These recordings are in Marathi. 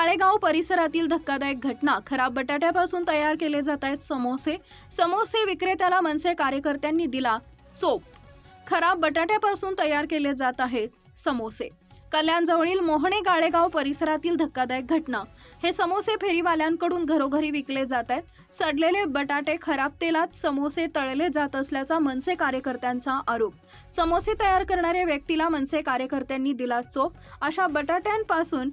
गाळेगाव परिसरातील धक्कादायक घटना। खराब बटाट्यापासून तयार केले जात आहेत समोसे विक्रेत्याला मनसे कार्यकर्त्यांनी दिला चोप। खराब बटाट्यापासून तयार केले जात आहेत समोसे। कल्याणजवळील मोहणे गाळेगाव परिसरातील धक्कादायक घटना। हे समोसे फेरीवाल्यांकडून घरोघरी विकले जात आहेत। सडलेले बटाटे, खराब तेलात समोसे तळले जात असल्याचा मनसे कार्यकर्त्यांचा आरोप। समोसे तयार करणाऱ्या व्यक्तीला मनसे कार्यकर्त्यांनी दिला चोप। अशा बटाट्यांपासून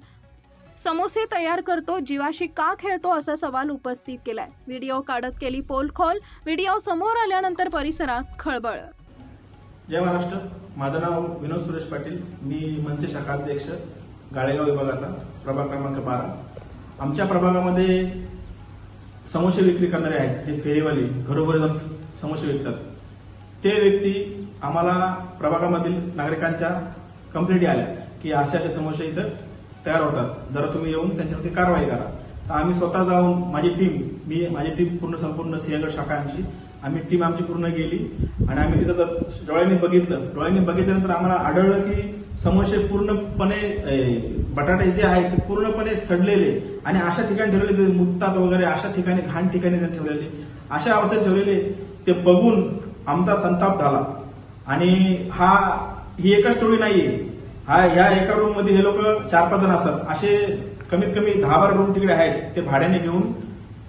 समोसे तयार करतो, जीवाशी का खेळतो असा सवाल उपस्थित केलाय। व्हिडिओ काढत केली पोलखोल। व्हिडिओ समोर आल्यानंतर परिसरात खळबळ। जय महाराष्ट्र। माझं नाव विनोद सुरेश पाटील। मी मनसे शाखा अध्यक्ष गाळेगाव विभागाचा, प्रभाग क्रमांक 12। आमच्या प्रभागामध्ये समोसे विक्री करणारे आहेत, जे फेरीवाले घरोघरी जाऊन समोसे विकतात। ते व्यक्ती आम्हाला प्रभागामधील नागरिकांच्या कंप्लेंटी आल्या की असे समोसे इथं तयार होतात, जरा तुम्ही येऊन त्यांच्यावरती कारवाई करा। तर आम्ही स्वतः जाऊन माझी टीम पूर्ण संपूर्ण सिंहगड शाखा आमची टीम पूर्ण गेली आणि आम्ही तिथं डोळ्यांनी बघितल्यानंतर आम्हाला आढळलं की समोसे पूर्णपणे बटाटे जे आहेत ते पूर्णपणे सडलेले आणि अशा ठिकाणी ठेवलेले, मुततात वगैरे अशा ठिकाणी, घाण ठिकाणी ठेवलेले, अशा अवस्थेत ठेवलेले। ते बघून आमचा संताप झाला। आणि ही एकच टोळी नाहीये, ह्या एका रूम मध्ये हे लोक 4-5 जण असतात। असे कमीत कमी 10-12 रूम तिकडे आहेत, ते भाड्याने घेऊन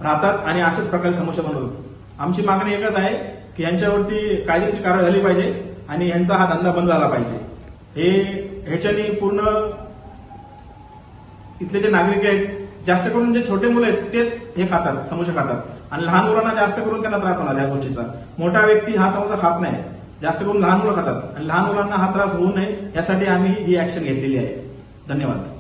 राहतात आणि अशाच प्रकारे समोसे बनवतात। आमची मागणी एकच आहे की यांच्यावरती कायदेशीर कारवाई झाली पाहिजे आणि यांचा हा धंदा बंद झाला पाहिजे। ह्याच्याने पूर्ण इथले जे नागरिक आहेत, जास्त करून जे छोटे मुलं आहेत तेच हे खातात, समोसे खातात आणि लहान मुलांना जास्त करून त्यांना त्रास होणार या गोष्टीचा। मोठा व्यक्ती हा समोसा खात नाही, जास्त करून लहान मुलं खातात आणि लहान मुलांना हा त्रास होऊ नये यासाठी आम्ही ही ऍक्शन घेतलेली आहे। धन्यवाद।